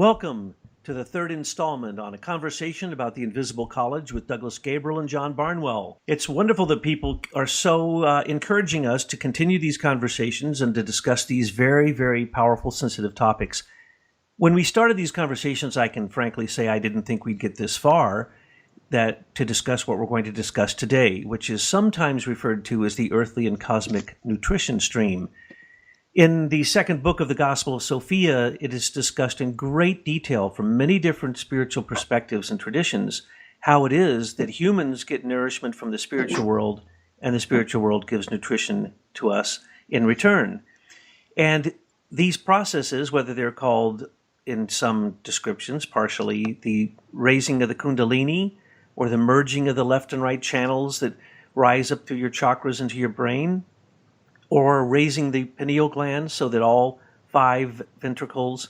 Welcome to the third installment on a conversation about the Invisible College with Douglas Gabriel and John Barnwell. It's wonderful that people are so encouraging us to continue these conversations and to discuss these very, very powerful, sensitive topics. When we started these conversations, I can frankly say I didn't think we'd get this far, that to discuss what we're going to discuss today, which is sometimes referred to as the earthly and cosmic nutrition stream. In the second book of the Gospel of Sophia, it is discussed in great detail from many different spiritual perspectives and traditions how it is that humans get nourishment from the spiritual world and the spiritual world gives nutrition to us in return. And these processes, whether they're called in some descriptions partially the raising of the kundalini or the merging of the left and right channels that rise up through your chakras into your brain, or raising the pineal gland so that all five ventricles,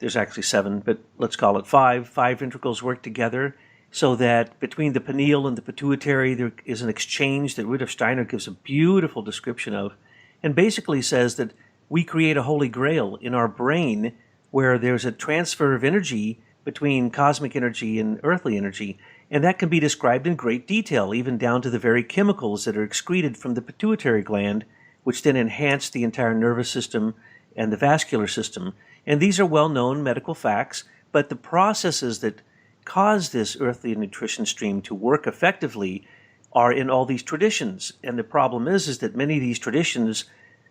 there's actually seven, but let's call it five ventricles work together so that between the pineal and the pituitary there is an exchange that Rudolf Steiner gives a beautiful description of, and basically says that we create a holy grail in our brain where there's a transfer of energy between cosmic energy and earthly energy, and that can be described in great detail, even down to the very chemicals that are excreted from the pituitary gland, which then enhance the entire nervous system and the vascular system. And these are well-known medical facts, but the processes that cause this earthly nutrition stream to work effectively are in all these traditions. And the problem is that many of these traditions,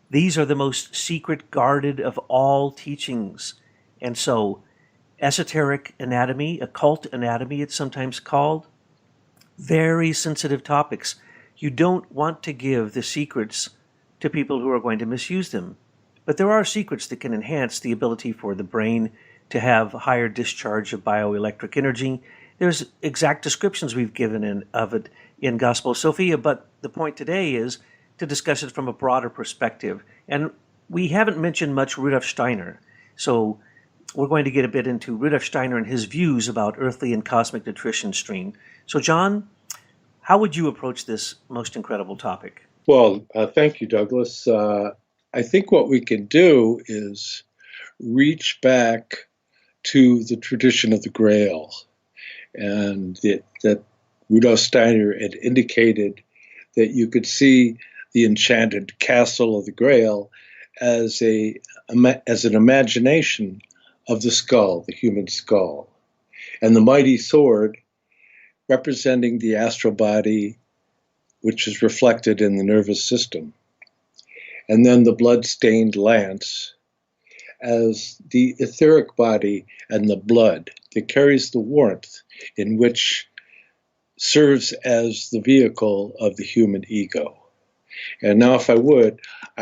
these are the most secret, guarded of all teachings. And so esoteric anatomy, occult anatomy it's sometimes called, very sensitive topics. You don't want to give the secrets to people who are going to misuse them. But there are secrets that can enhance the ability for the brain to have higher discharge of bioelectric energy. There's exact descriptions we've given of it in Gospel of Sophia, but the point today is to discuss it from a broader perspective. And we haven't mentioned much Rudolf Steiner, so we're going to get a bit into Rudolf Steiner and his views about earthly and cosmic nutrition stream. So John, how would you approach this most incredible topic? Well, thank you, Douglas. I think what we can do is reach back to the tradition of the Grail, and that Rudolf Steiner had indicated that you could see the enchanted castle of the Grail as an imagination of the skull, the human skull, and the mighty sword representing the astral body, which is reflected in the nervous system, and then the blood-stained lance as the etheric body and the blood that carries the warmth in which serves as the vehicle of the human ego. And now, if I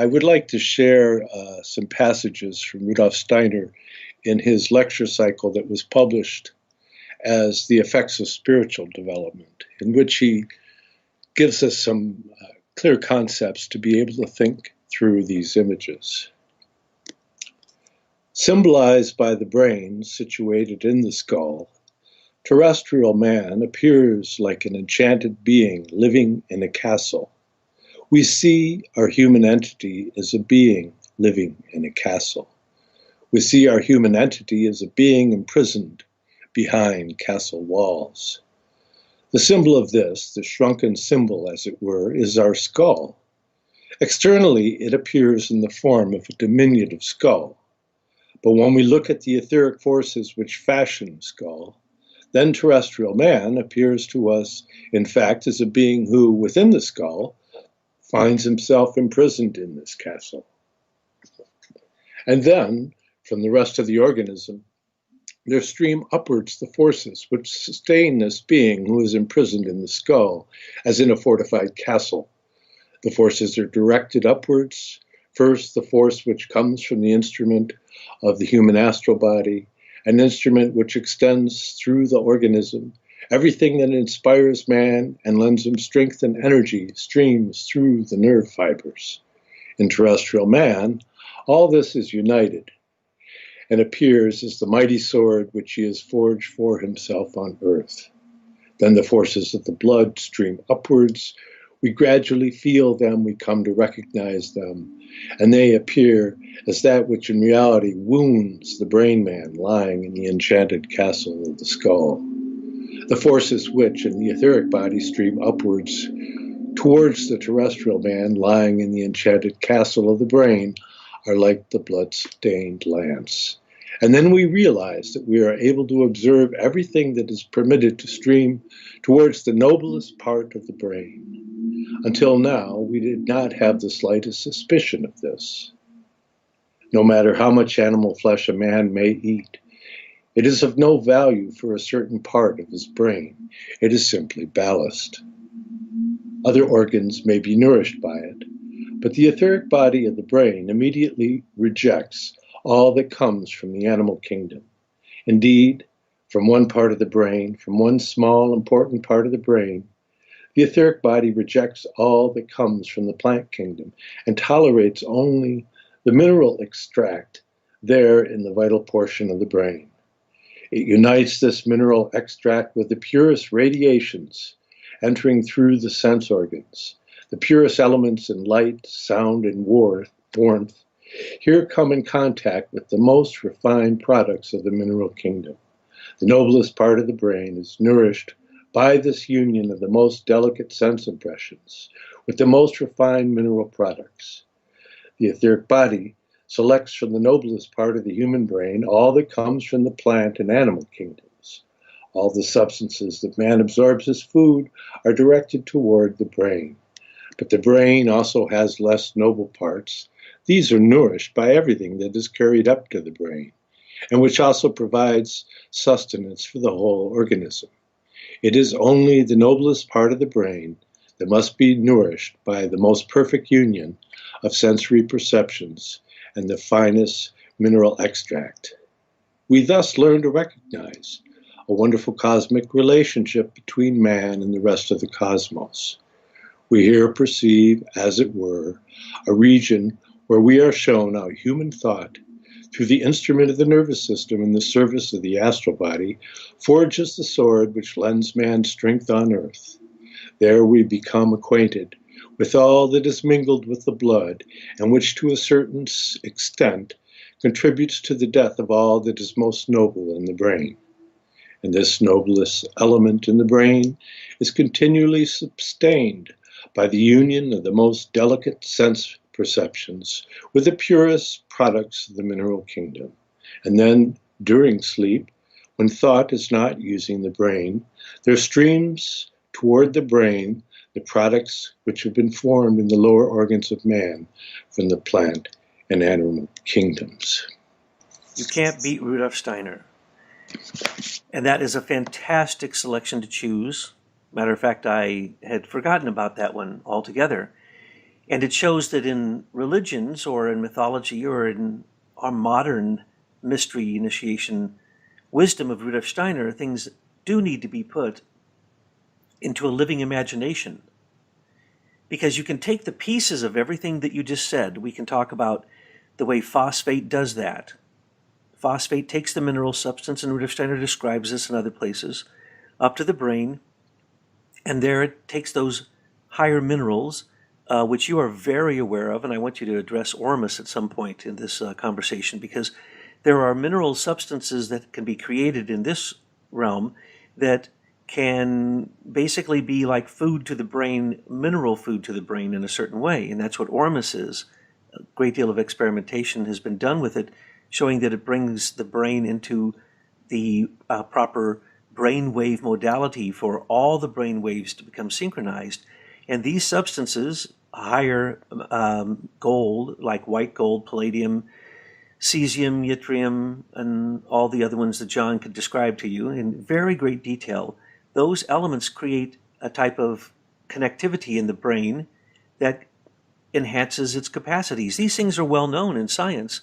would like to share some passages from Rudolf Steiner in his lecture cycle that was published as The Effects of Spiritual Development, in which he gives us some clear concepts to be able to think through these images. Symbolized by the brain situated in the skull, terrestrial man appears like an enchanted being living in a castle. We see our human entity as a being living in a castle. We see our human entity as a being imprisoned behind castle walls. The symbol of this, the shrunken symbol as it were, is our skull. Externally, it appears in the form of a diminutive skull. But when we look at the etheric forces which fashion the skull, then terrestrial man appears to us, in fact, as a being who, within the skull, finds himself imprisoned in this castle. And then, from the rest of the organism, there stream upwards the forces which sustain this being who is imprisoned in the skull, as in a fortified castle. The forces are directed upwards. First, the force which comes from the instrument of the human astral body, an instrument which extends through the organism. Everything that inspires man and lends him strength and energy streams through the nerve fibers. In terrestrial man, all this is united and appears as the mighty sword which he has forged for himself on earth. Then the forces of the blood stream upwards, We gradually feel them, we come to recognize them, and they appear as that which in reality wounds the brain man lying in the enchanted castle of the skull. The forces which in the etheric body stream upwards towards the terrestrial man lying in the enchanted castle of the brain are like the blood-stained lance. And then we realize that we are able to observe everything that is permitted to stream towards the noblest part of the brain. Until now, we did not have the slightest suspicion of this. No matter how much animal flesh a man may eat, it is of no value for a certain part of his brain. It is simply ballast. Other organs may be nourished by it, but the etheric body of the brain immediately rejects all that comes from the animal kingdom. Indeed, from one part of the brain, from one small important part of the brain, the etheric body rejects all that comes from the plant kingdom and tolerates only the mineral extract there in the vital portion of the brain. It unites this mineral extract with the purest radiations entering through the sense organs, the purest elements in light, sound, and warmth. Here come in contact with the most refined products of the mineral kingdom. The noblest part of the brain is nourished by this union of the most delicate sense impressions with the most refined mineral products. The etheric body selects from the noblest part of the human brain all that comes from the plant and animal kingdoms. All the substances that man absorbs as food are directed toward the brain. But the brain also has less noble parts. These are nourished by everything that is carried up to the brain, and which also provides sustenance for the whole organism. It is only the noblest part of the brain that must be nourished by the most perfect union of sensory perceptions and the finest mineral extract. We thus learn to recognize a wonderful cosmic relationship between man and the rest of the cosmos. We here perceive, as it were, a region where we are shown how human thought, through the instrument of the nervous system in the service of the astral body, forges the sword which lends man strength on earth. There we become acquainted with all that is mingled with the blood, and which to a certain extent contributes to the death of all that is most noble in the brain. And this noblest element in the brain is continually sustained by the union of the most delicate sense perceptions with the purest products of the mineral kingdom. And then, during sleep, when thought is not using the brain, there streams toward the brain the products which have been formed in the lower organs of man from the plant and animal kingdoms. You can't beat Rudolf Steiner. And that is a fantastic selection to choose. Matter of fact, I had forgotten about that one altogether. And it shows that in religions or in mythology or in our modern mystery initiation wisdom of Rudolf Steiner, things do need to be put into a living imagination. Because you can take the pieces of everything that you just said. We can talk about the way phosphate does that. Phosphate takes the mineral substance, and Rudolf Steiner describes this in other places, up to the brain, and there it takes those higher minerals, which you are very aware of, and I want you to address Ormus at some point in this conversation, because there are mineral substances that can be created in this realm that can basically be like food to the brain, mineral food to the brain in a certain way, and that's what Ormus is. A great deal of experimentation has been done with it, showing that it brings the brain into the proper brainwave modality for all the brain waves to become synchronized. And these substances, higher gold, like white gold, palladium, cesium, yttrium, and all the other ones that John could describe to you in very great detail, those elements create a type of connectivity in the brain that enhances its capacities. These things are well known in science.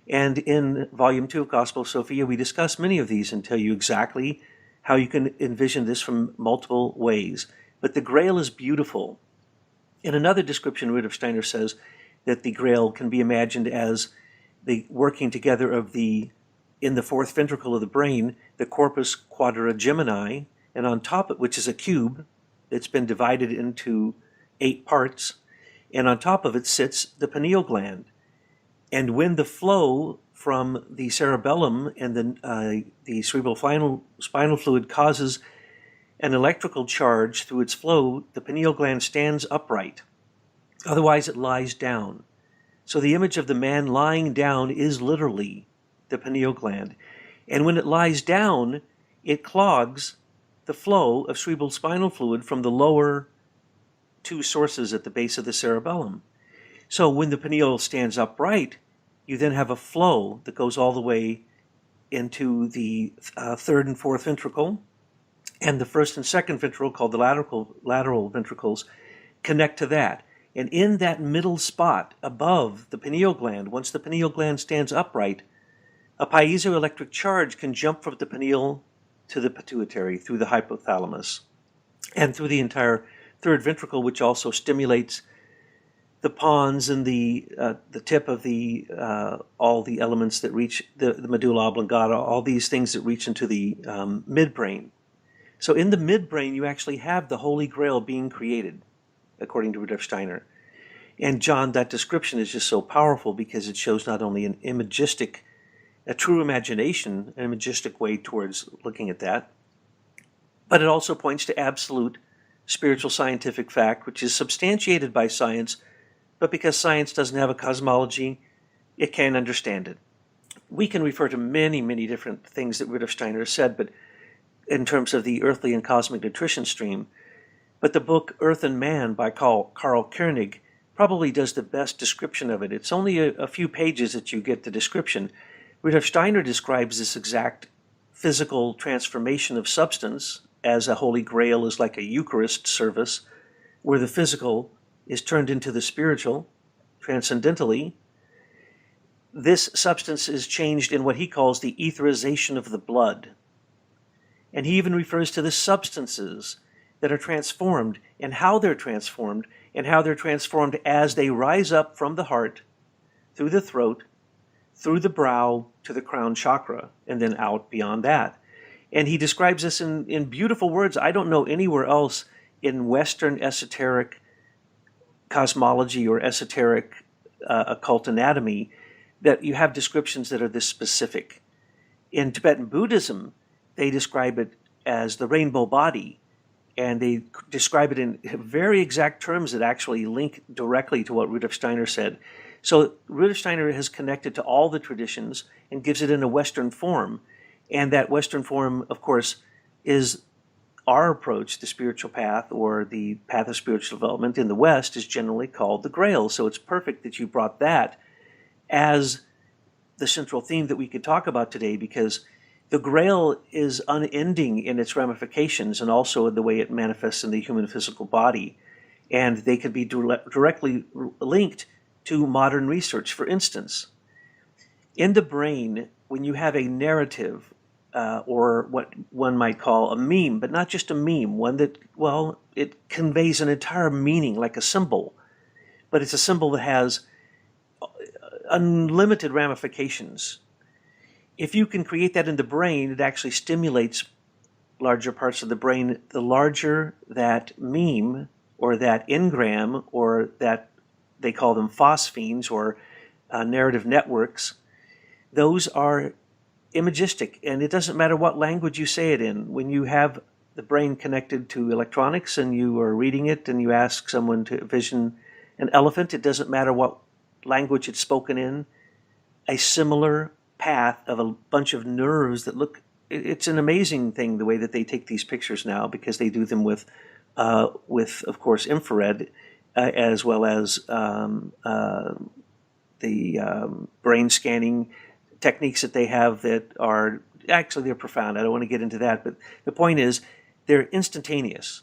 And in Volume 2 of Gospel of Sophia, we discuss many of these and tell you exactly how you can envision this from multiple ways. But the Grail is beautiful. In another description, Rudolf Steiner says that the Grail can be imagined as the working together of in the fourth ventricle of the brain, the corpus quadragemini, and on top of which is a cube that's been divided into 8 parts, and on top of it sits the pineal gland. And when the flow from the cerebellum and the cerebral spinal fluid causes an electrical charge through its flow, the pineal gland stands upright. Otherwise, it lies down. So the image of the man lying down is literally the pineal gland. And when it lies down, it clogs the flow of cerebral spinal fluid from the lower 2 sources at the base of the cerebellum. So when the pineal stands upright, you then have a flow that goes all the way into the 3rd and 4th ventricle, and the 1st and 2nd ventricle, called the lateral ventricles, connect to that. And in that middle spot above the pineal gland, once the pineal gland stands upright, a piezoelectric charge can jump from the pineal to the pituitary through the hypothalamus and through the entire 3rd ventricle, which also stimulates the pons and the tip of all the elements that reach the medulla oblongata, all these things that reach into the midbrain. So in the midbrain, you actually have the Holy Grail being created, according to Rudolf Steiner. And John, that description is just so powerful because it shows not only a true imagination, an imagistic way towards looking at that, but it also points to absolute spiritual scientific fact, which is substantiated by science, but because science doesn't have a cosmology, it can't understand it. We can refer to many, many different things that Rudolf Steiner said, but in terms of the earthly and cosmic nutrition stream. But the book Earth and Man by Karl Koenig probably does the best description of it. It's only a few pages that you get the description. Rudolf Steiner describes this exact physical transformation of substance as a Holy Grail is like a Eucharist service, where the physical is turned into the spiritual, transcendentally. This substance is changed in what he calls the etherization of the blood. And he even refers to the substances that are transformed and how they're transformed as they rise up from the heart, through the throat, through the brow to the crown chakra, and then out beyond that. And he describes this in beautiful words. I don't know anywhere else in Western esoteric cosmology or esoteric occult anatomy that you have descriptions that are this specific. In Tibetan Buddhism, they describe it as the rainbow body, and they describe it in very exact terms that actually link directly to what Rudolf Steiner said. So Rudolf Steiner has connected to all the traditions and gives it in a Western form. And that Western form, of course, is our approach, the spiritual path or the path of spiritual development in the West is generally called the Grail. So it's perfect that you brought that as the central theme that we could talk about today, because the Grail is unending in its ramifications and also in the way it manifests in the human physical body. And they could be directly linked to modern research. For instance, in the brain, when you have a narrative, or what one might call a meme, but not just a meme, one that, well, it conveys an entire meaning like a symbol, but it's a symbol that has unlimited ramifications. If you can create that in the brain, it actually stimulates larger parts of the brain. The larger that meme or that engram or that, they call them phosphenes or narrative networks, those are imagistic, and it doesn't matter what language you say it in. When you have the brain connected to electronics and you are reading it and you ask someone to vision an elephant, it doesn't matter what language it's spoken in, a similar path of a bunch of nerves that look, it's an amazing thing the way that they take these pictures now, because they do them with of course, infrared, as well as the brain scanning techniques that they have that are, actually they're profound. I don't want to get into that, but the point is they're instantaneous.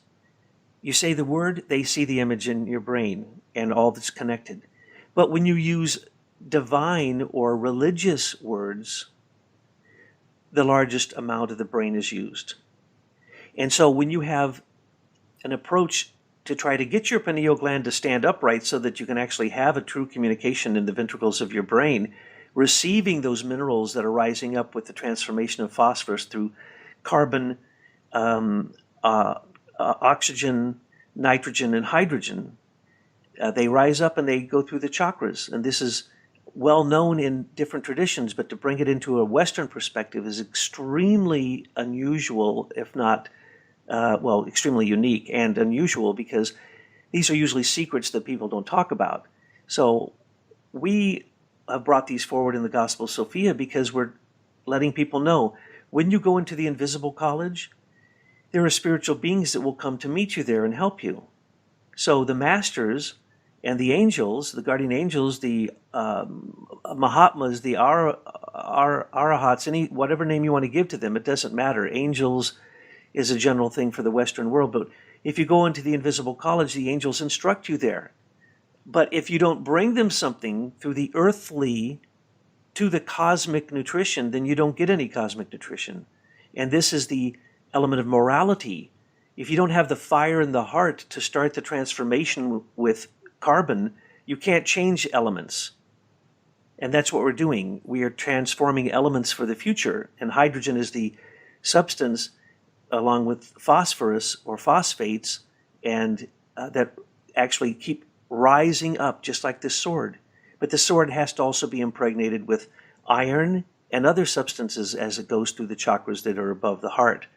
You say the word, they see the image in your brain and all that's connected. But when you use divine or religious words, the largest amount of the brain is used. And so when you have an approach to try to get your pineal gland to stand upright so that you can actually have a true communication in the ventricles of your brain, receiving those minerals that are rising up with the transformation of phosphorus through carbon, oxygen, nitrogen, and hydrogen, They rise up and they go through the chakras. And this is well known in different traditions, but to bring it into a Western perspective is extremely unusual, if not, extremely unique and unusual, because these are usually secrets that people don't talk about. So we have brought these forward in the Gospel of Sophia because we're letting people know when you go into the invisible college, there are spiritual beings that will come to meet you there and help you. So the masters and the angels, the guardian angels, the Mahatmas, the Arahats, whatever name you want to give to them, it doesn't matter. Angels is a general thing for the Western world, but if you go into the invisible college, the angels instruct you there. But if you don't bring them something through the earthly to the cosmic nutrition, then you don't get any cosmic nutrition. And this is the element of morality. If you don't have the fire in the heart to start the transformation with carbon, you can't change elements. And that's what we're doing. We are transforming elements for the future. And hydrogen is the substance, along with phosphorus or phosphates, and that actually keep rising up, just like this sword. But the sword has to also be impregnated with iron and other substances as it goes through the chakras that are above the heart.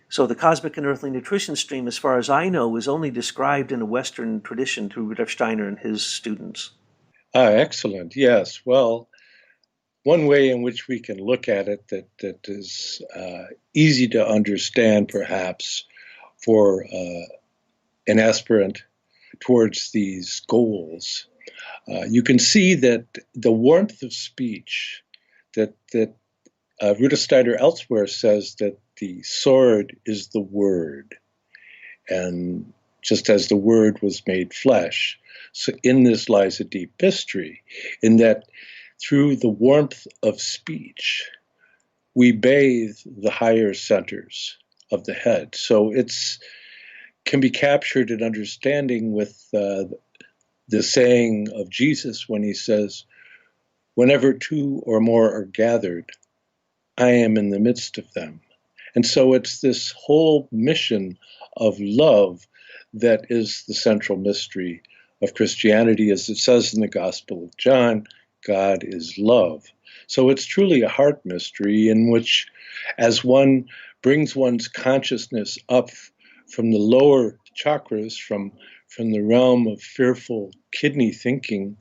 So the cosmic and earthly nutrition stream, as far as I know, is only described in a Western tradition through Rudolf Steiner and his students. Excellent. Yes. Well, one way in which we can look at it that is easy to understand, perhaps, for an aspirant towards these goals, you can see that the warmth of speech that Rudolf Steiner elsewhere says that the sword is the word, and just as the word was made flesh, so in this lies a deep mystery, in that through the warmth of speech, we bathe the higher centers of the head. So it's can be captured in understanding with the saying of Jesus when he says, "Whenever two or more are gathered, I am in the midst of them." And so it's this whole mission of love that is the central mystery of Christianity. As it says in the Gospel of John, God is love. So it's truly a heart mystery in which, as one brings one's consciousness up from the lower chakras, from the realm of fearful kidney thinking,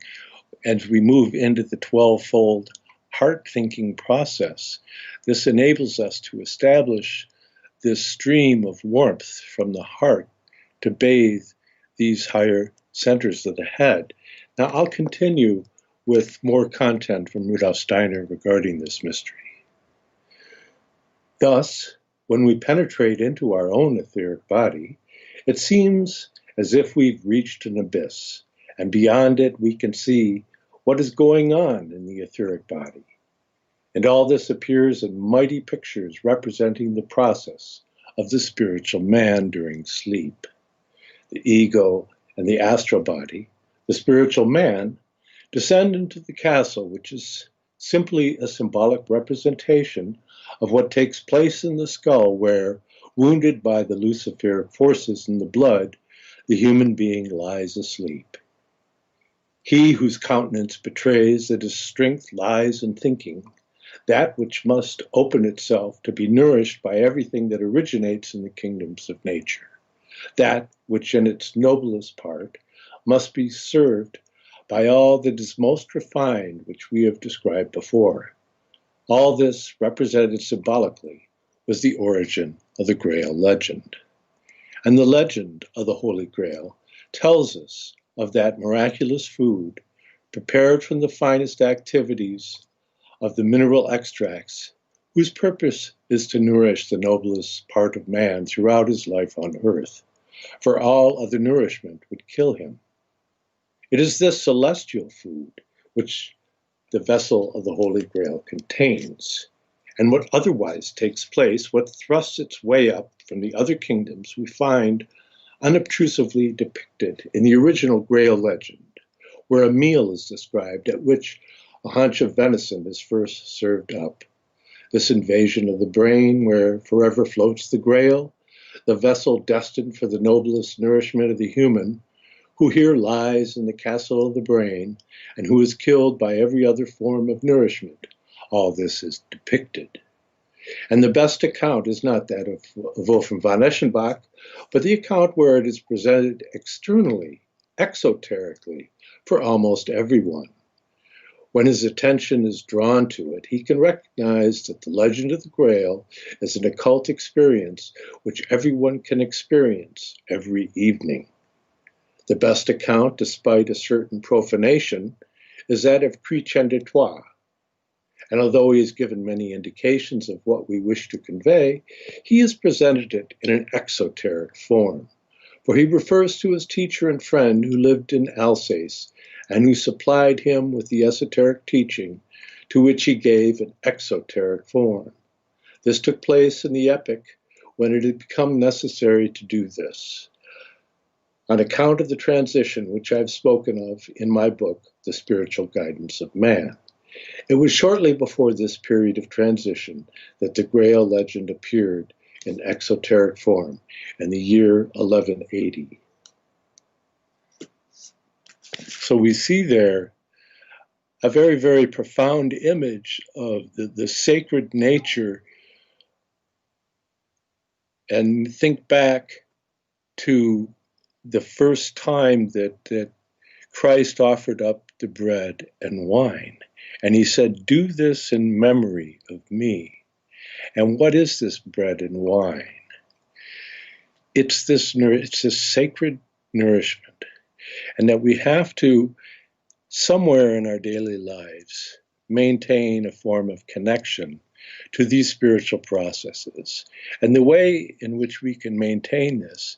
as we move into the 12-fold heart thinking process, this enables us to establish this stream of warmth from the heart to bathe these higher centers of the head. Now, I'll continue with more content from Rudolf Steiner regarding this mystery. Thus, when we penetrate into our own etheric body, it seems as if we've reached an abyss, and beyond it we can see what is going on in the etheric body. And all this appears in mighty pictures representing the process of the spiritual man during sleep. The ego and the astral body, the spiritual man, descend into the castle, which is simply a symbolic representation of what takes place in the skull where, wounded by the luciferic forces in the blood, the human being lies asleep. He whose countenance betrays that his strength lies in thinking, that which must open itself to be nourished by everything that originates in the kingdoms of nature, that which in its noblest part must be served by all that is most refined, which we have described before. All this, represented symbolically, was the origin of the Grail legend. And the legend of the Holy Grail tells us of that miraculous food prepared from the finest activities of the mineral extracts, whose purpose is to nourish the noblest part of man throughout his life on earth, for all other nourishment would kill him. It is this celestial food which the vessel of the Holy Grail contains, and what otherwise takes place, what thrusts its way up from the other kingdoms, we find unobtrusively depicted in the original Grail legend, where a meal is described at which a haunch of venison is first served up. This invasion of the brain, where forever floats the Grail, the vessel destined for the noblest nourishment of the human, who here lies in the castle of the brain, and who is killed by every other form of nourishment. All this is depicted. And the best account is not that of Wolfram von Eschenbach, but the account where it is presented externally, exoterically, for almost everyone. When his attention is drawn to it, he can recognize that the legend of the Grail is an occult experience which everyone can experience every evening. The best account, despite a certain profanation, is that of Chrétien de Troyes. And although he has given many indications of what we wish to convey, he has presented it in an exoteric form. For he refers to his teacher and friend who lived in Alsace and who supplied him with the esoteric teaching to which he gave an exoteric form. This took place in the epoch when it had become necessary to do this. On account of the transition which I've spoken of in my book, The Spiritual Guidance of Man. It was shortly before this period of transition that the Grail legend appeared in exoteric form in the year 1180. So we see there a very, very profound image of the sacred nature, and think back to the first time that Christ offered up the bread and wine. And he said, "Do this in memory of me." And what is this bread and wine? It's this sacred nourishment. And that we have to, somewhere in our daily lives, maintain a form of connection to these spiritual processes. And the way in which we can maintain this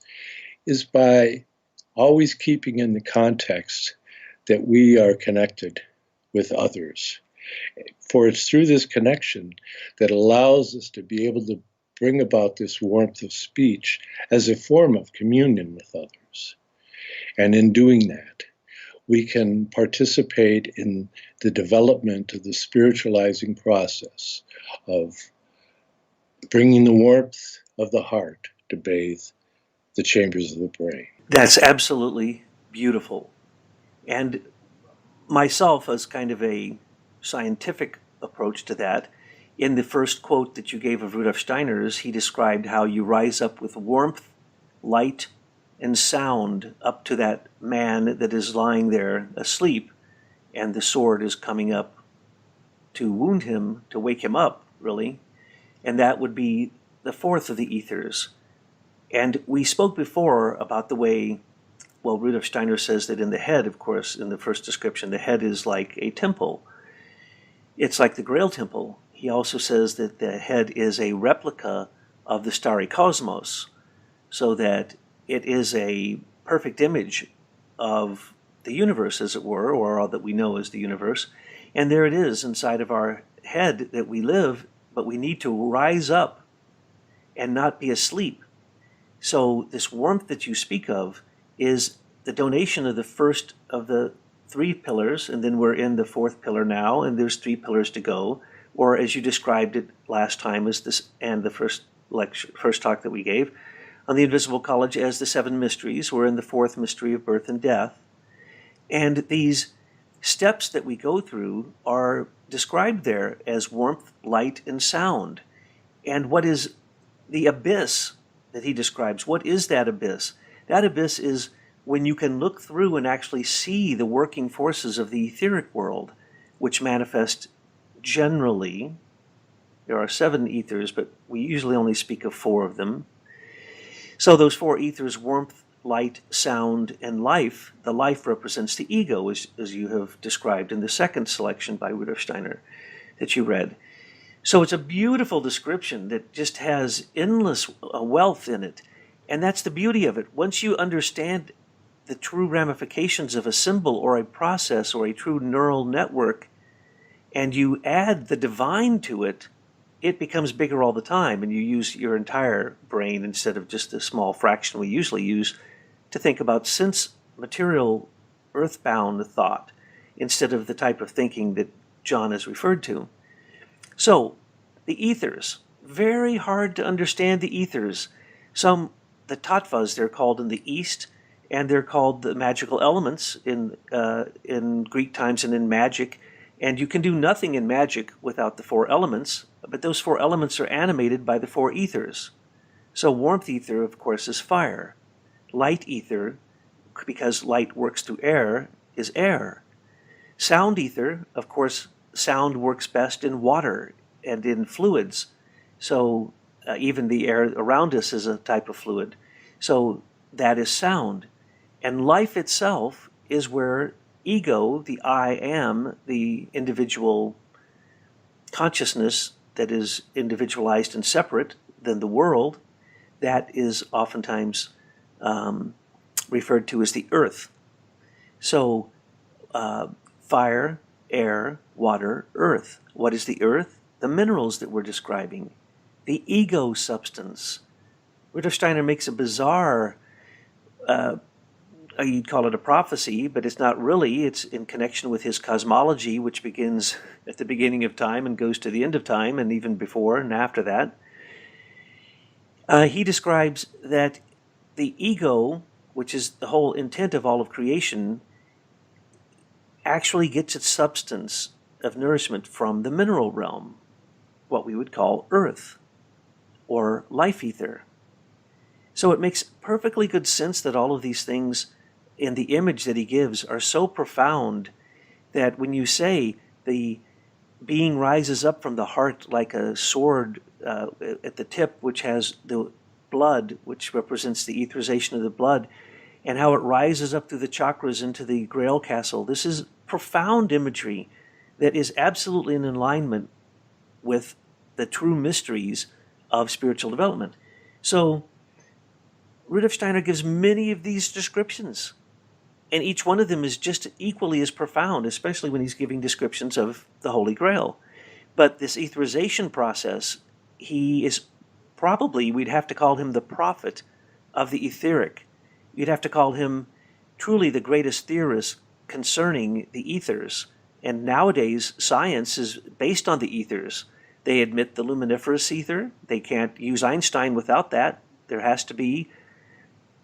is by always keeping in the context that we are connected with others. For it's through this connection that allows us to be able to bring about this warmth of speech as a form of communion with others. And in doing that, we can participate in the development of the spiritualizing process of bringing the warmth of the heart to bathe the chambers of the brain. That's absolutely beautiful. And myself, as kind of a scientific approach to that, in the first quote that you gave of Rudolf Steiner's, he described how you rise up with warmth, light, and sound up to that man that is lying there asleep, and the sword is coming up to wound him, to wake him up, really. And that would be the fourth of the ethers. And we spoke before about the way, well, Rudolf Steiner says that in the head, of course, in the first description, the head is like a temple. It's like the Grail temple. He also says that the head is a replica of the starry cosmos, so that it is a perfect image of the universe, as it were, or all that we know as the universe. And there it is inside of our head that we live, but we need to rise up and not be asleep. So this warmth that you speak of is the donation of the first of the three pillars, and then we're in the fourth pillar now, and there's three pillars to go, or as you described it last time, as this, and the first talk that we gave on the Invisible College, as the seven mysteries. We're in the fourth mystery of birth and death. And these steps that we go through are described there as warmth, light, and sound. And what is the abyss that he describes? What is that abyss? That abyss is when you can look through and actually see the working forces of the etheric world, which manifest generally. There are seven ethers, but we usually only speak of four of them. So those four ethers, warmth, light, sound, and life, the life represents the ego, as you have described in the second selection by Rudolf Steiner that you read. So it's a beautiful description that just has endless wealth in it. And that's the beauty of it. Once you understand the true ramifications of a symbol or a process or a true neural network, and you add the divine to it, it becomes bigger all the time, and you use your entire brain instead of just the small fraction we usually use to think about sense material earthbound thought instead of the type of thinking that John has referred to. So the ethers, very hard to understand the ethers. The tattvas, they're called in the East, and they're called the magical elements in Greek times and in magic. And you can do nothing in magic without the four elements, but those four elements are animated by the four ethers. So warmth ether, of course, is fire. Light ether, because light works through air, is air. Sound ether, of course, sound works best in water and in fluids. So even the air around us is a type of fluid. So that is sound. And life itself is where ego, the I am, the individual consciousness that is individualized and separate than the world, that is oftentimes referred to as the earth. So fire, air, water, earth. What is the earth? The minerals that we're describing. The ego substance. Rudolf Steiner makes a bizarre, you'd call it a prophecy, but it's not really. It's in connection with his cosmology, which begins at the beginning of time and goes to the end of time, and even before and after that. He describes that the ego, which is the whole intent of all of creation, actually gets its substance of nourishment from the mineral realm, what we would call earth or life ether. So it makes perfectly good sense that all of these things in the image that he gives are so profound that when you say the being rises up from the heart like a sword at the tip, which has the blood, which represents the etherization of the blood, and how it rises up through the chakras into the Grail castle, this is profound imagery that is absolutely in alignment with the true mysteries of spiritual development. So Rudolf Steiner gives many of these descriptions, and each one of them is just equally as profound, especially when he's giving descriptions of the Holy Grail. But this etherization process, he is probably, we'd have to call him the prophet of the etheric. You'd have to call him truly the greatest theorist concerning the ethers. And nowadays, science is based on the ethers. They admit the luminiferous ether. They can't use Einstein without that. There has to be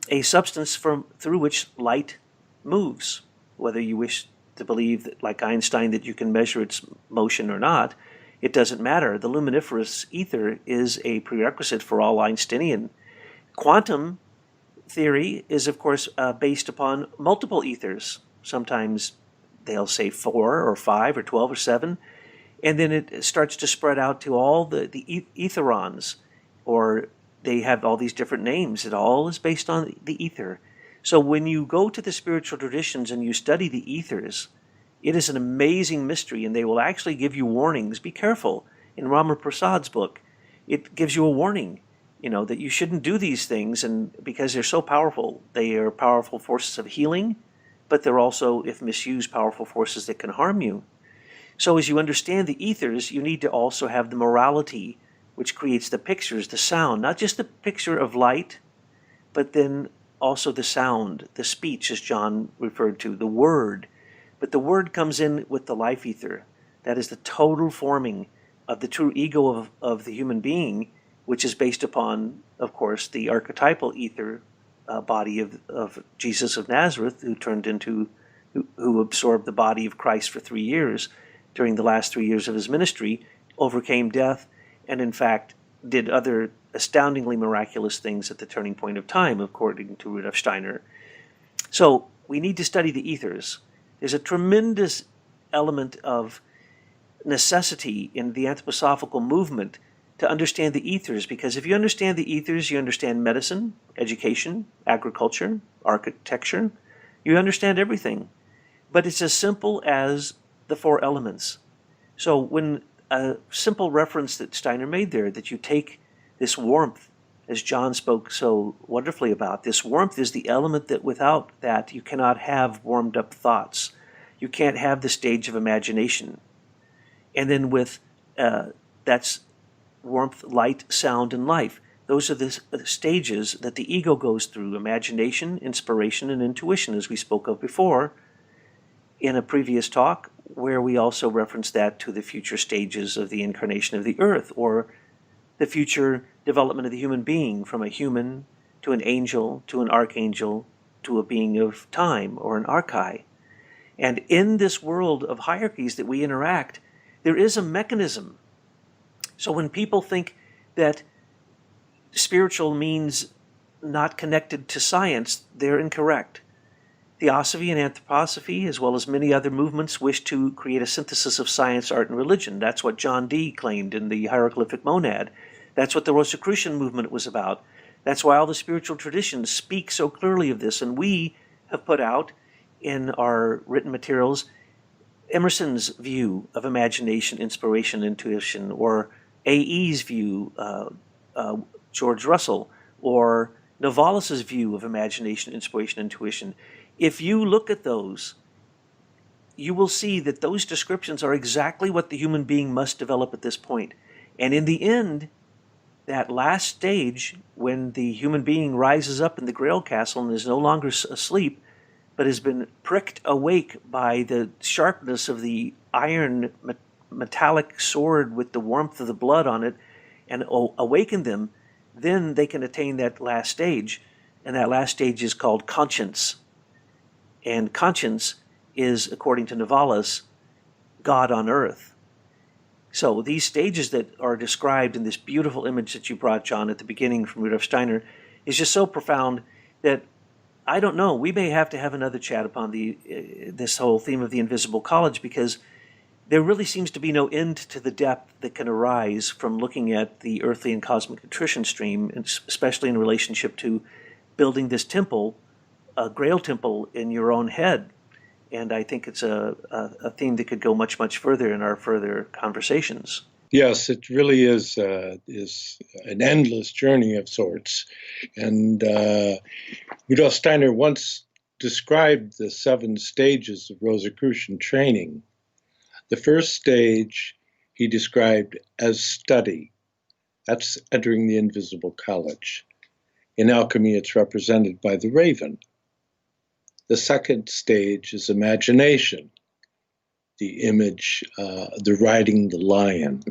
a substance through which light moves. Whether you wish to believe that, like Einstein, that you can measure its motion or not, it doesn't matter. The luminiferous ether is a prerequisite for all Einsteinian. Quantum theory is, of course, based upon multiple ethers. Sometimes they'll say 4 or 5 or 12 or 7, and then it starts to spread out to all the etherons, or they have all these different names. It all is based on the ether. So when you go to the spiritual traditions and you study the ethers, it is an amazing mystery, and they will actually give you warnings. Be careful. In Rama Prasad's book, it gives you a warning, that you shouldn't do these things, and because they're so powerful. They are powerful forces of healing, but they're also, if misused, powerful forces that can harm you. So as you understand the ethers, you need to also have the morality, which creates the pictures, the sound, not just the picture of light, but then also the sound, the speech, as John referred to, the word. But the word comes in with the life ether. That is the total forming of the true ego of the human being, which is based upon, of course, the archetypal ether body of Jesus of Nazareth, who absorbed the body of Christ for 3 years during the last 3 years of his ministry, overcame death, and in fact did other astoundingly miraculous things at the turning point of time, according to Rudolf Steiner. So we need to study the ethers. There's a tremendous element of necessity in the anthroposophical movement to understand the ethers, because if you understand the ethers, you understand medicine, education, agriculture, architecture. You understand everything. But it's as simple as the 4 elements. So when a simple reference that Steiner made there, that you take this warmth, as John spoke so wonderfully about, this warmth is the element that without that you cannot have warmed up thoughts. You can't have the stage of imagination. And then with, that's warmth, light, sound, and life. Those are the stages that the ego goes through: imagination, inspiration, and intuition, as we spoke of before in a previous talk, where we also referenced that to the future stages of the incarnation of the earth, or the future development of the human being, from a human to an angel to an archangel to a being of time or an archai. And in this world of hierarchies that we interact, there is a mechanism. So when people think that spiritual means not connected to science, they're incorrect. Theosophy and anthroposophy, as well as many other movements, wish to create a synthesis of science, art, and religion. That's what John Dee claimed in the Hieroglyphic Monad. That's what the Rosicrucian movement was about. That's why all the spiritual traditions speak so clearly of this. And we have put out in our written materials Emerson's view of imagination, inspiration, intuition, or A.E.'s view, George Russell, or Novalis' view of imagination, inspiration, intuition. If you look at those, you will see that those descriptions are exactly what the human being must develop at this point. And in the end, that last stage, when the human being rises up in the Grail castle and is no longer asleep, but has been pricked awake by the sharpness of the iron metallic sword with the warmth of the blood on it, and awaken them, then they can attain that last stage. And that last stage is called conscience. And conscience is, according to Novalis, God on earth. So these stages that are described in this beautiful image that you brought, John, at the beginning from Rudolf Steiner, is just so profound that I don't know. We may have to have another chat upon this whole theme of the invisible college, because there really seems to be no end to the depth that can arise from looking at the earthly and cosmic nutrition stream, especially in relationship to building this temple, a Grail temple in your own head. And I think it's a theme that could go much, much further in our further conversations. Yes, it really is an endless journey of sorts. And Rudolf Steiner once described the 7 stages of Rosicrucian training. The first stage he described as study. That's entering the invisible college. In alchemy, it's represented by the raven. The second stage is imagination, the image, the riding the lion.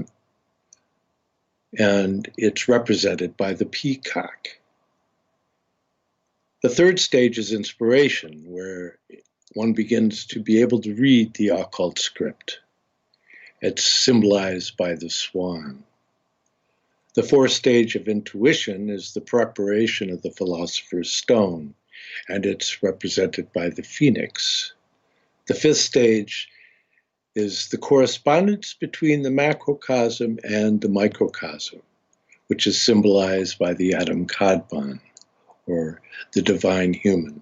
And it's represented by the peacock. The third stage is inspiration, where one begins to be able to read the occult script. It's symbolized by the swan. The fourth stage of intuition is the preparation of the philosopher's stone, and it's represented by the phoenix. The fifth stage is the correspondence between the macrocosm and the microcosm, which is symbolized by the Adam Kadmon, or the divine human.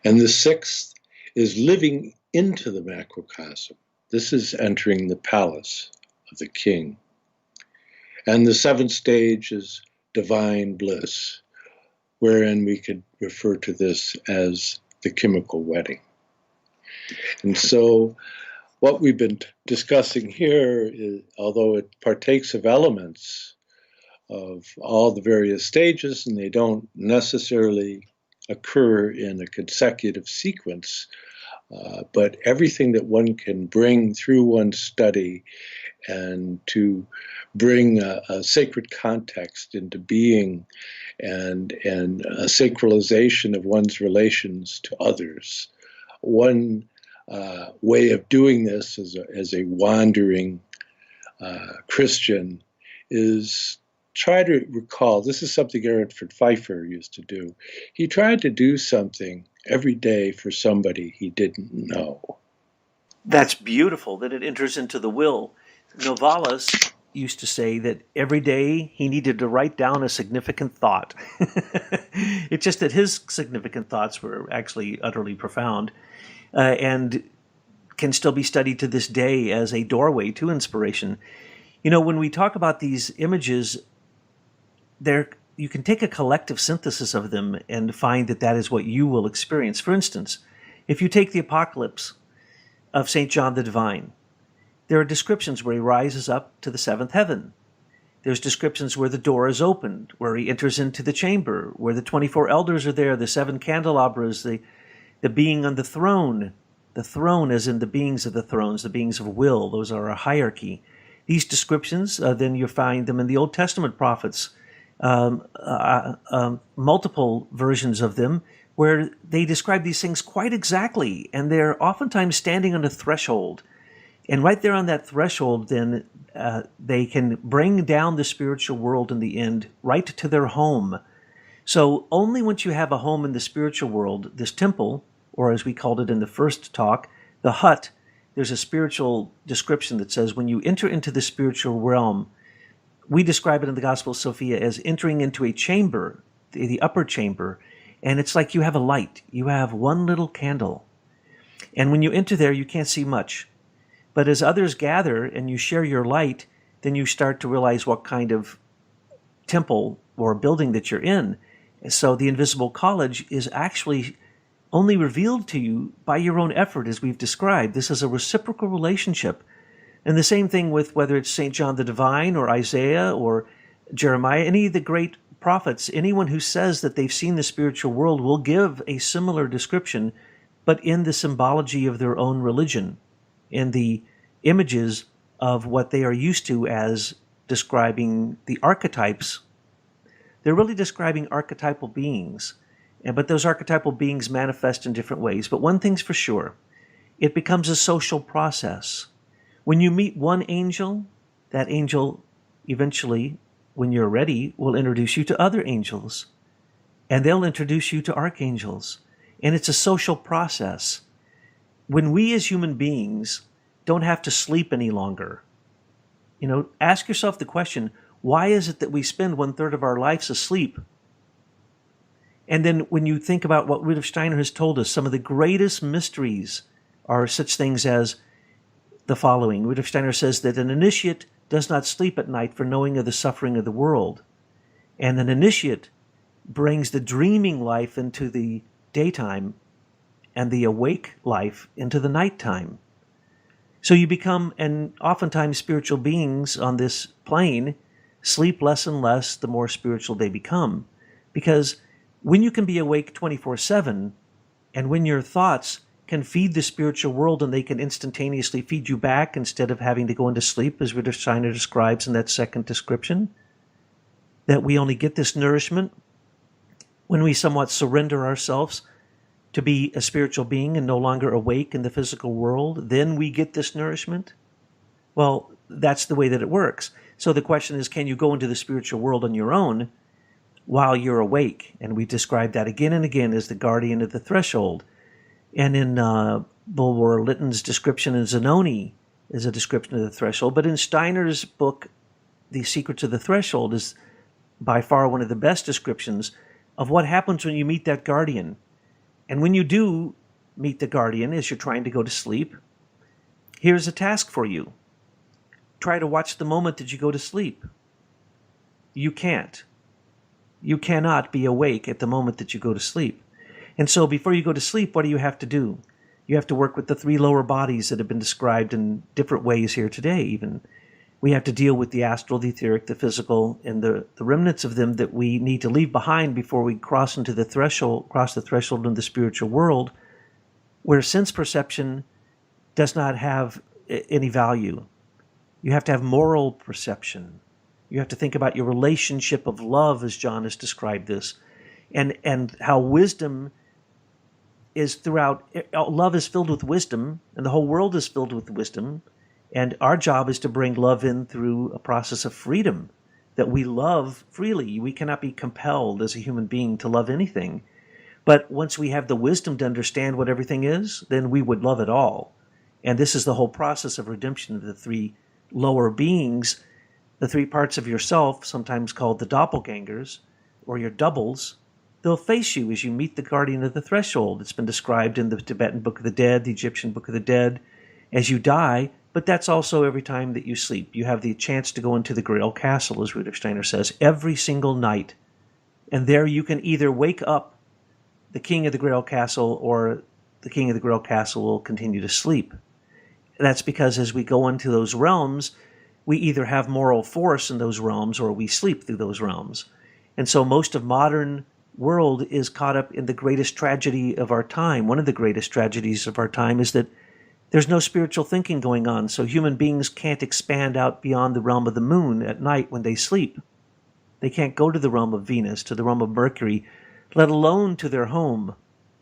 And the sixth is living into the macrocosm. This is entering the palace of the king. And the seventh stage is divine bliss, wherein we could refer to this as the chemical wedding. And so what we've been discussing here is, although it partakes of elements of all the various stages, and they don't necessarily occur in a consecutive sequence, but everything that one can bring through one's study and to bring a sacred context into being and a sacralization of one's relations to others. One way of doing this as a wandering Christian is try to recall, this is something Ernford Pfeiffer used to do. He tried to do something every day for somebody he didn't know. That's beautiful that it enters into the will. Novalis used to say that every day he needed to write down a significant thought. It's just that his significant thoughts were actually utterly profound and can still be studied to this day as a doorway to inspiration. You know, when we talk about these images, you can take a collective synthesis of them and find that that is what you will experience. For instance, if you take the Apocalypse of St. John the Divine, there are descriptions where he rises up to the seventh heaven. There's descriptions where the door is opened, where he enters into the chamber, where the 24 elders are there, the 7 candelabras, the being on the throne as in the beings of the thrones, the beings of will, those are a hierarchy. These descriptions, then you find them in the Old Testament prophets, multiple versions of them, where they describe these things quite exactly, and they're oftentimes standing on a threshold. And right there on that threshold, then they can bring down the spiritual world in the end right to their home. So only once you have a home in the spiritual world, this temple, or as we called it in the first talk, the hut, there's a spiritual description that says when you enter into the spiritual realm, we describe it in the Gospel of Sophia as entering into a chamber, the upper chamber, and it's like you have a light. You have one little candle. And when you enter there, you can't see much. But as others gather and you share your light, then you start to realize what kind of temple or building that you're in. So the invisible college is actually only revealed to you by your own effort, as we've described. This is a reciprocal relationship. And the same thing with whether it's St. John the Divine or Isaiah or Jeremiah, any of the great prophets, anyone who says that they've seen the spiritual world will give a similar description, but in the symbology of their own religion, in the images of what they are used to as describing the archetypes. They're really describing archetypal beings, but those archetypal beings manifest in different ways. But one thing's for sure, it becomes a social process. When you meet one angel, that angel eventually, when you're ready, will introduce you to other angels, and they'll introduce you to archangels. And it's a social process. When we as human beings don't have to sleep any longer, ask yourself the question, why is it that we spend 1/3 of our lives asleep? And then when you think about what Rudolf Steiner has told us, some of the greatest mysteries are such things as the following. Rudolf Steiner says that an initiate does not sleep at night for knowing of the suffering of the world. And an initiate brings the dreaming life into the daytime and the awake life into the nighttime. So you become, and oftentimes spiritual beings on this plane sleep less and less the more spiritual they become. Because when you can be awake 24/7, and when your thoughts can feed the spiritual world and they can instantaneously feed you back instead of having to go into sleep, as Rudolf Steiner describes in that second description, that we only get this nourishment when we somewhat surrender ourselves to be a spiritual being and no longer awake in the physical world, then we get this nourishment. Well, that's the way that it works. So the question is, can you go into the spiritual world on your own while you're awake? And we describe that again and again as the guardian of the threshold. And in Bulwer Lytton's description in Zanoni is a description of the threshold. But in Steiner's book, The Secrets of the Threshold, is by far one of the best descriptions of what happens when you meet that guardian. And when you do meet the guardian as you're trying to go to sleep, here's a task for you. Try to watch the moment that you go to sleep. You can't. You cannot be awake at the moment that you go to sleep. And so before you go to sleep, what do you have to do? You have to work with the 3 lower bodies that have been described in different ways here today even. We have to deal with the astral, the etheric, the physical, and the remnants of them that we need to leave behind before we cross the threshold into the spiritual world, where sense perception does not have any value. You have to have moral perception. You have to think about your relationship of love, as John has described this, and how wisdom is throughout. Love is filled with wisdom, and the whole world is filled with wisdom. And our job is to bring love in through a process of freedom, that we love freely. We cannot be compelled as a human being to love anything. But once we have the wisdom to understand what everything is, then we would love it all. And this is the whole process of redemption of the 3 lower beings, the 3 parts of yourself, sometimes called the doppelgangers, or your doubles. They'll face you as you meet the guardian of the threshold. It's been described in the Tibetan Book of the Dead, the Egyptian Book of the Dead, as you die. But that's also every time that you sleep. You have the chance to go into the Grail Castle, as Rudolf Steiner says, every single night. And there you can either wake up the king of the Grail Castle, or the king of the Grail Castle will continue to sleep. That's because as we go into those realms, we either have moral force in those realms or we sleep through those realms. And so most of modern world is caught up in the greatest tragedy of our time. One of the greatest tragedies of our time is that there's no spiritual thinking going on, so human beings can't expand out beyond the realm of the moon at night when they sleep. They can't go to the realm of Venus, to the realm of Mercury, let alone to their home.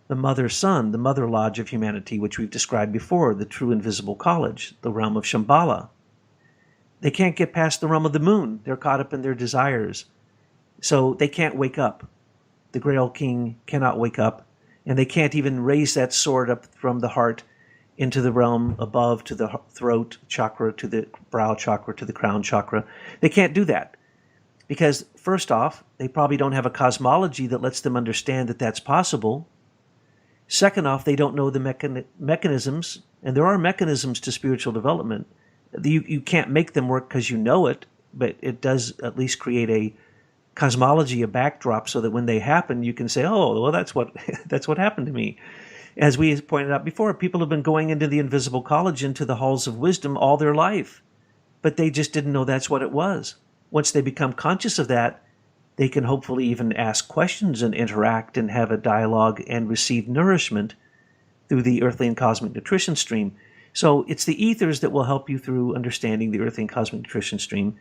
the mother sun, the mother lodge of humanity, which we've described before, the true invisible college, the realm of Shambhala. They can't get past the realm of the moon. They're caught up in their desires. So they can't wake up. The Grail King cannot wake up, and they can't even raise that sword up from the heart into the realm above, to the throat chakra, to the brow chakra, to the crown chakra. They can't do that because, first off, they probably don't have a cosmology that lets them understand that that's possible. Second off, they don't know the mechanisms, and there are mechanisms to spiritual development. You can't make them work because you know it, but it does at least create a cosmology, a backdrop, so that when they happen, you can say, oh, well, that's what happened to me. As we pointed out before, people have been going into the invisible college, into the halls of wisdom all their life, but they just didn't know that's what it was. Once they become conscious of that, they can hopefully even ask questions and interact and have a dialogue and receive nourishment through the earthly and cosmic nutrition stream. So it's the ethers that will help you through understanding the earthly and cosmic nutrition stream,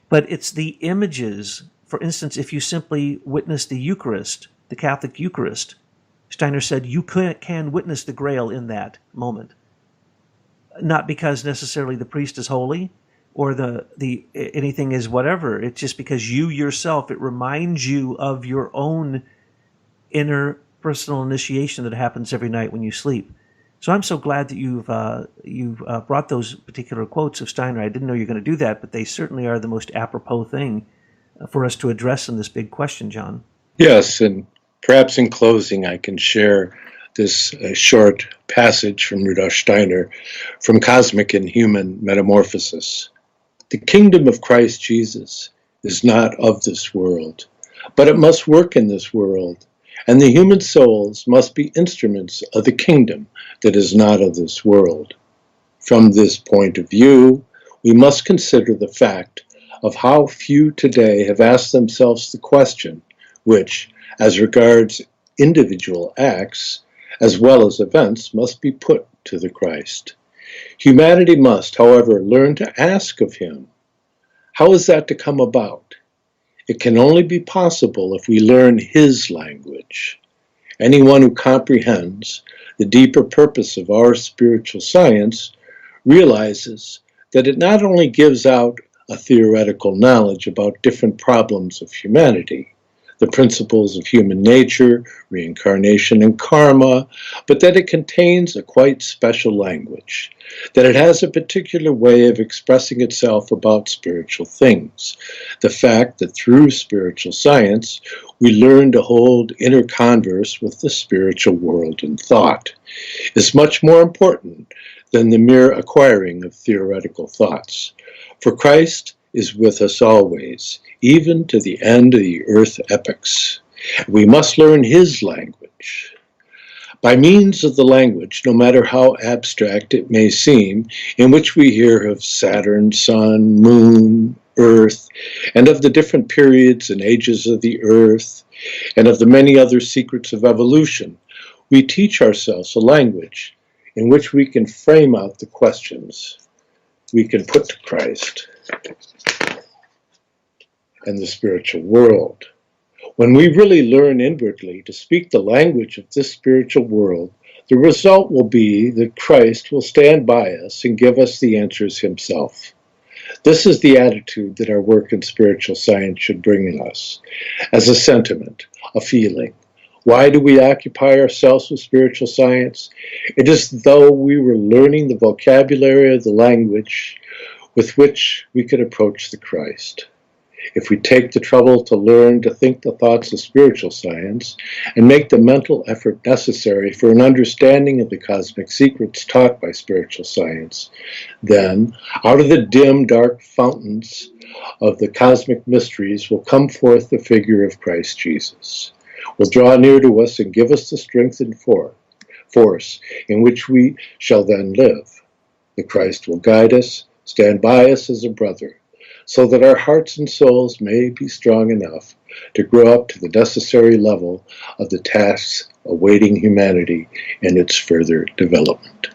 but it's the images. For instance, if you simply witness the Eucharist, the Catholic Eucharist, Steiner said you can witness the Grail in that moment. Not because necessarily the priest is holy or the anything is whatever. It's just because you yourself, it reminds you of your own inner personal initiation that happens every night when you sleep. So I'm so glad that you've brought those particular quotes of Steiner. I didn't know you were going to do that, but they certainly are the most apropos thing for us to address in this big question, John. Yes, and perhaps in closing, I can share this short passage from Rudolf Steiner from Cosmic and Human Metamorphosis. The kingdom of Christ Jesus is not of this world, but it must work in this world, and the human souls must be instruments of the kingdom that is not of this world. From this point of view, we must consider the fact of how few today have asked themselves the question, which, as regards individual acts, as well as events, must be put to the Christ. Humanity must, however, learn to ask of him. How is that to come about? It can only be possible if we learn his language. Anyone who comprehends the deeper purpose of our spiritual science realizes that it not only gives out a theoretical knowledge about different problems of humanity, the principles of human nature, reincarnation, and karma, but that it contains a quite special language, that it has a particular way of expressing itself about spiritual things. The fact that through spiritual science, we learn to hold inner converse with the spiritual world and thought is much more important than the mere acquiring of theoretical thoughts. For Christ is with us always, even to the end of the earth epochs. We must learn his language. By means of the language, no matter how abstract it may seem, in which we hear of Saturn, Sun, Moon, Earth, and of the different periods and ages of the Earth, and of the many other secrets of evolution, we teach ourselves a language in which we can frame out the questions we can put to Christ and the spiritual world. When we really learn inwardly to speak the language of this spiritual world, the result will be that Christ will stand by us and give us the answers himself. This is the attitude that our work in spiritual science should bring in us, as a sentiment, a feeling. Why do we occupy ourselves with spiritual science? It is as though we were learning the vocabulary of the language with which we could approach the Christ. If we take the trouble to learn to think the thoughts of spiritual science and make the mental effort necessary for an understanding of the cosmic secrets taught by spiritual science, then out of the dim, dark fountains of the cosmic mysteries will come forth the figure of Christ Jesus, will draw near to us and give us the strength and force in which we shall then live. The Christ will guide us, stand by us as a brother, so that our hearts and souls may be strong enough to grow up to the necessary level of the tasks awaiting humanity in its further development.